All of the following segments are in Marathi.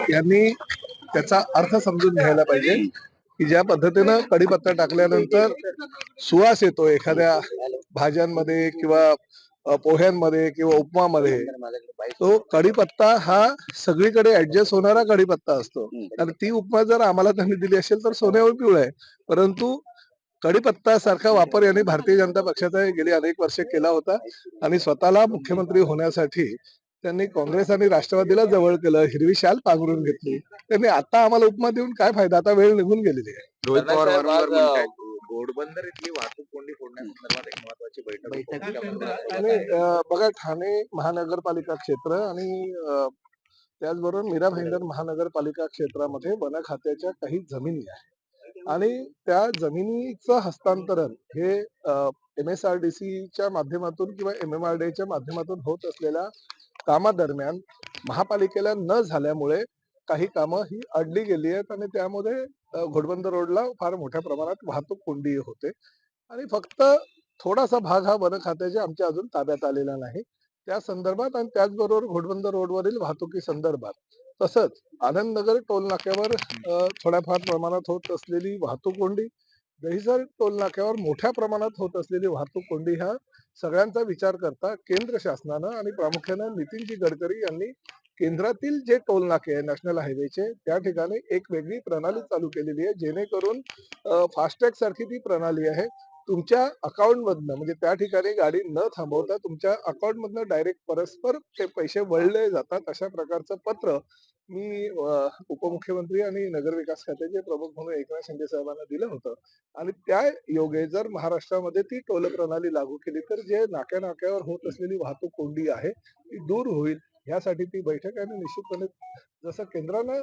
यांनी त्याचा अर्थ समजून घ्यायला पाहिजे की ज्या पद्धतीनं कढीपत्ता टाकल्यानंतर सुवास येतो एखाद्या भाज्यांमध्ये किंवा पोह्यांमध्ये किंवा उपमामध्ये, तो कढीपत्ता हा सगळीकडे ऍडजस्ट होणारा कढीपत्ता असतो. आणि ती उपमा जर आम्हाला त्यांनी दिली असेल तर सोन्यावर पिवळं आहे. परंतु कढीपत्ता सारखा वापर यांनी भारतीय जनता पक्षाचा गेली अनेक वर्षे केला होता आणि स्वतःला मुख्यमंत्री होण्यासाठी त्यांनी काँग्रेस आणि राष्ट्रवादीला जवळ केलं, हिरवी शाल पांघरून घेतली. त्यांनी आता आम्हाला उपमा देऊन काय फायदा, आता वेळ निघून गेलेली आहे. रोहित पवार वारंवार म्हणतायत घोडबंदर इथली वाहतूक कोंडी फोडण्यासंदर्भात एक महत्वाची बैठक आणि बघा, ठाणे महानगरपालिका क्षेत्र आणि त्याचबरोबर मीरा भाईंदर महानगरपालिका क्षेत्रामध्ये वन खात्याच्या काही जमिनी आहेत आणि त्या जमिनीचं हस्तांतरण हे MSRDCच्या माध्यमातून किंवा MMRDAच्या माध्यमातून होत असलेल्या कामादरम्यान महापालिकेला न झाल्यामुळे काही कामं ही अडली गेली आहेत आणि त्यामध्ये घोडबंदर रोडला फार मोठ्या प्रमाणात वाहतूक कोंडी होते आणि फक्त थोडासा भाग हा वन खात्याच्या आमच्या अजून ताब्यात आलेला नाही. त्या संदर्भात आणि त्याचबरोबर घोडबंदर रोडवरील वाहतुकी संदर्भात तसंच आनंदनगर टोल नाक्यावर थोड्याफार प्रमाणात होत असलेली वाहतूक कोंडी, दहिसर टोल नाक्यावर मोठ्या प्रमाणात होत असलेली वाहतूक कोंडी ह्या सगळ्यांचा विचार करता केंद्र शासनानं आणि प्रामुख्यानं नितीनजी गडकरी यांनी केंद्रातील जे टोल नाके आहे नॅशनल हायवेचे त्या ठिकाणी एक वेगळी प्रणाली चालू केलेली आहे, जेणेकरून फास्टॅग सारखी ती प्रणाली आहे. तुमच्या अकाउंट मधनं म्हणजे त्या ठिकाणी गाडी न थांबवता तुमच्या अकाउंट मधनं डायरेक्ट परस्पर ते पैसे वळले जातात. अशा प्रकारचं पत्र मी उपमुख्यमंत्री आणि नगरविकास खात्याचे प्रमुख म्हणून एकनाथ शिंदे साहेबांना दिलं होतं आणि त्या योगे जर महाराष्ट्रामध्ये ती टोल प्रणाली लागू केली तर जे नाक्या नाक्यावर होत असलेली वाहतूक कोंडी आहे ती दूर होईल. यासाठी ती बैठक आहे आणि निश्चितपणे जसं केंद्रानं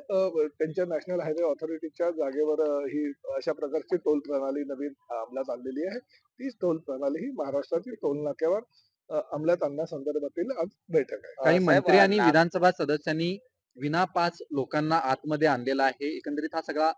त्यांच्या नॅशनल हायवे ऑथॉरिटीच्या जागेवर ही अशा प्रकारची टोल प्रणाली नवीन अंमलात आणलेली आहे, तीच टोल प्रणाली ही महाराष्ट्रातील टोल नाक्यावर अंमलात आणण्यासंदर्भातील आज बैठक आहे. काही मंत्री आणि विधानसभा सदस्यांनी विना पास लोकांना आतमध्ये आणलेला आहे. एकंदरीत हा सगळा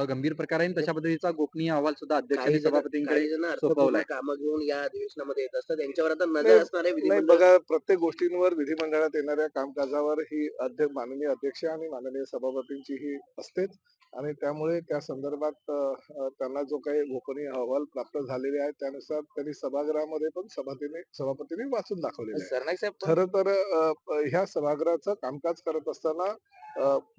गंभीर प्रकार आहे. तशा पद्धतीचा गोपनीय अहवाल सुद्धा अध्यक्षांनी सभापतींकडे सोपवलाय. कामं घेऊन या अधिवेशनामध्ये येत असतात, त्यांच्यावर आता नजर असणार आहे. नाही बघा, प्रत्येक गोष्टींवर विधिमंडळात येणाऱ्या कामकाजावर ही माननीय अध्यक्ष आणि माननीय सभापतींची ही असतेच आणि त्यामुळे त्या संदर्भात त्यांना जो काही गोपनीय अहवाल प्राप्त झालेले आहेत त्यानुसार त्यांनी सभागृहामध्ये पण सभापतींनी वाचून दाखवलेले आहे. खरं तर ह्या सभागृहाचं कामकाज करत असताना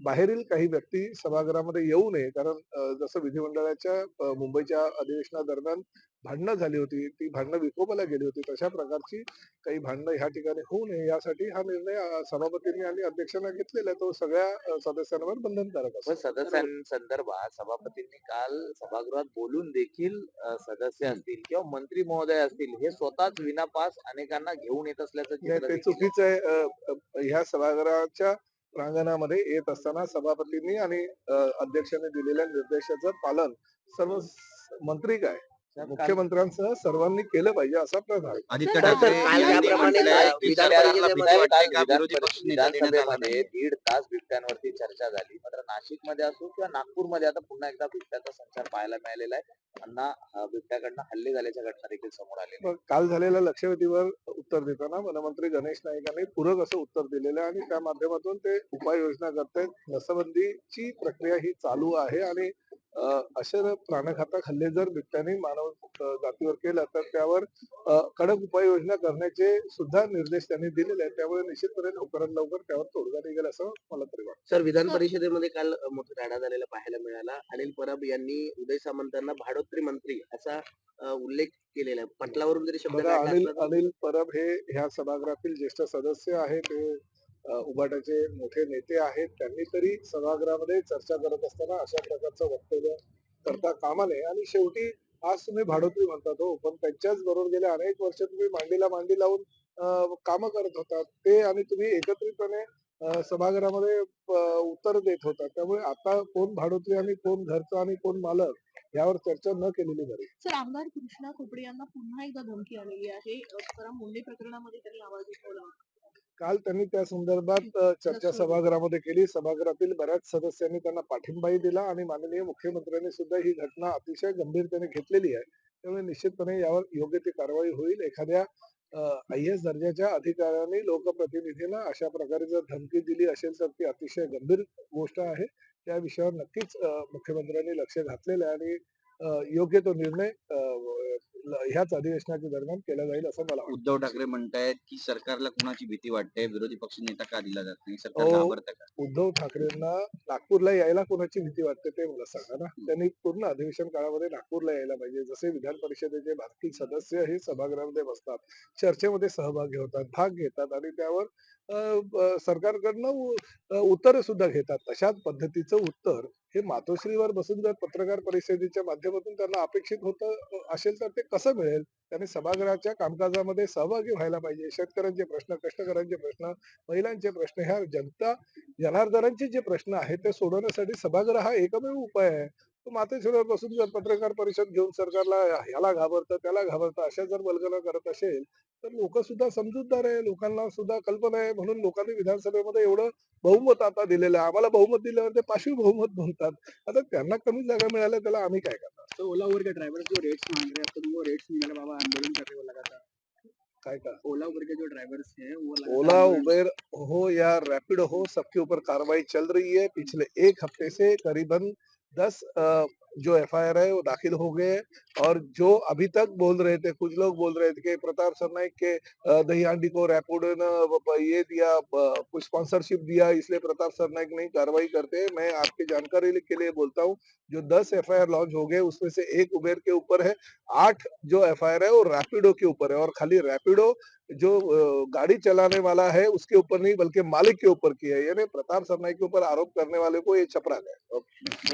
बाहेरील काही व्यक्ती सभागृहामध्ये येऊ नये, कारण जसं विधिमंडळाच्या मुंबईच्या अधिवेशनादरम्यान भांडणं झाली होती, ती भांडणं विकोपाला गेली होती, तशा प्रकारची काही भांडणं ह्या ठिकाणी होऊ नये यासाठी हा निर्णय सभापतींनी आणि अध्यक्षांना घेतलेला आहे. तो सगळ्या सदस्यांवर बंधनकारक असतो. सदस्यांसंदर्भात सभापतींनी काल सभागृहात बोलून देखील सदस्य असतील किंवा मंत्री महोदय असतील हे स्वतःच विनापास अनेकांना घेऊन येत असल्याचं ते चुकीचं आहे. ह्या सभागृहाच्या प्रांगणामध्ये येत असताना सभापतींनी आणि अध्यक्षांनी दिलेल्या निर्देशाचं पालन सर्व मंत्री काय मुख्यमंत्र्यांसह सर्वांनी केलं पाहिजे असा प्रकार आहे. आदित्य ठाकरे विधानसभेमध्ये 1.5 तास बिबट्यांवरती चर्चा झाली. मात्र नाशिकमध्ये असो किंवा नागपूरमध्ये आता पुन्हा एकदा बिबट्याचा संचार पाहायला मिळालेला आहे. त्यांना बिबट्याकडनं हल्ले झाल्याच्या घटना देखील समोर आलेल्या आहेत. काल झालेल्या लक्षवेधीवर उत्तर देताना वनमंत्री गणेश नाईकांनी पूरक असं उत्तर दिलेलं आहे आणि त्या माध्यमातून ते उपाययोजना करतायत. नसबंदीची प्रक्रिया ही चालू आहे आणि अशा प्राणघातक हल्ले जर बिबट्याने मानव जातीवर केला तर त्यावर कडक उपाययोजना करण्याचे सुद्धा निर्देश त्यांनी दिलेले आहेत. त्यामुळे निश्चितपणे लवकरात लवकर त्यावर तोडगा निघेल असं मला तरी वाटतं. सर, विधान परिषदेमध्ये काल मोठा राडा झालेला पाहायला मिळाला. अनिल परब यांनी उदय सामंतांना भाडोत्री मंत्री असा उल्लेख केलेला आहे. पटलावरून जरी शब्द अनिल परब हे ह्या सभागृहातील ज्येष्ठ सदस्य आहेत, ते उभाटाचे मोठे नेते आहेत. त्यांनी तरी सभागृहामध्ये चर्चा करत असताना अशा प्रकारचं वक्तव्य करता कामा नये आणि शेवटी आज तुम्ही भाडोत्री म्हणतात हो, पण त्यांच्याच बरोबर गेल्या अनेक वर्ष तुम्ही मांडीला मांडी लावून कामं करत होतात ते आणि तुम्ही एकत्रितपणे सभागृहामध्ये उत्तर देत होता. त्यामुळे आता कोण भाडोत्री आणि कोण घरचा आणि कोण मालक यावर चर्चा न केलेली बरी. सर, आमदार कृष्णा खोपडे यांना पुन्हा एकदा धमकी आलेली आहे. मुंडे प्रकरणामध्ये त्यांनी आवाज उठवला. काल त्यांनी त्या संदर्भात चर्चा सभागृहामध्ये केली. सभागृहातील बऱ्याच सदस्यांनी त्यांना पाठिंबाही दिला आणि माननीय मुख्यमंत्र्यांनी सुद्धा ही घटना अतिशय गंभीरतेने घेतलेली आहे. त्यामुळे निश्चितपणे यावर योग्य ती कारवाई होईल. एखाद्या IAS दर्जाच्या अधिकाऱ्यांनी लोकप्रतिनिधींना अशा प्रकारे जर धमकी दिली असेल तर ती अतिशय गंभीर गोष्ट आहे. त्या विषयावर नक्कीच मुख्यमंत्र्यांनी लक्ष घातलेलं आहे आणि योग्य तो निर्णय ह्याच अधिवेशनाच्या दरम्यान केला जाईल असं मला वाटतं. उद्धव ठाकरे म्हणतायत की सरकारला कुणाची भीती वाटते, विरोधी पक्षनेता का दिला जात नाही, सरकार अहो, घाबरतं का? उद्धव ठाकरेंना नागपूरला यायला कोणाची भीती वाटते ते मला सांगा ना. त्यांनी पूर्ण अधिवेशन काळामध्ये नागपूरला यायला पाहिजे. जसे विधान परिषदेचे बाकी सदस्य हे सभागृहामध्ये बसतात, चर्चेमध्ये सहभागी होतात, भाग घेतात आणि त्यावर सरकारकडनं उत्तरं सुद्धा घेतात. तशाच पद्धतीचं उत्तर हे मातोश्रीवर बसून जर पत्रकार परिषदेच्या माध्यमातून त्यांना अपेक्षित होतं असेल तर ते कसं मिळेल? त्यांनी सभागृहाच्या कामकाजामध्ये सहभागी व्हायला पाहिजे. शेतकऱ्यांचे प्रश्न, कष्टकऱ्यांचे प्रश्न, महिलांचे प्रश्न, ह्या जनता जनार्दनांचे जे प्रश्न आहेत ते सोडवण्यासाठी सभागृह हा एकमेव उपाय आहे. तो मातोश्रीवर बसून जर पत्रकार परिषद घेऊन सरकारला ह्याला घाबरतं, त्याला घाबरतं अशा जर वल्गना करत असेल, तर लोकं सुद्धा समजूतदार आहे. लोकांना सुद्धा कल्पना आहे. म्हणून लोकांनी विधानसभेमध्ये एवढं बहुमत आता दिलेलं आहे. आम्हाला बहुमत दिल्यावर ते पाशवी बहुमत म्हणतात. आता त्यांना कमी जागा मिळाल्या त्याला आम्ही काय करणार? तो ओला उबर के ड्राइवर जो रेट्स मांग रहे हैं, अब तो वो रेट्स नहीं मिला बाबा, आंदोलन कर रहे हो लगातार। काय का? ओला उबर के जो ड्राइवर्स हैं वो लगातार ओला, आंदोलन- उबेर हो या रैपिडो हो, सबके ऊपर कार्रवाई चल रही है। पिछले 1 हफ्ते से करीबन 10 जो एफआईआर है वो दाखिल हो गए और जो अभी तक बोल रहे थे, कुछ लोग बोल रहे थे कि प्रताप सरनाईक के दही हांडी को रैपिडो ने ये दिया, कुछ स्पॉन्सरशिप दिया, इसलिए प्रताप सरनाईक नहीं कार्रवाई करते। मैं आपकी जानकारी के लिए बोलता हूँ, जो 10 एफआईआर लॉन्च हो गए उसमें से 1 उबेर के ऊपर है, 8 जो एफआईआर है वो रैपिडो के ऊपर है और खाली रैपिडो जो गाड़ी चलाने वाला है उसके ऊपर नहीं बल्कि मालिक के ऊपर की है। यानी प्रताप सरनाईक के ऊपर आरोप करने वाले को ये चपरा गए।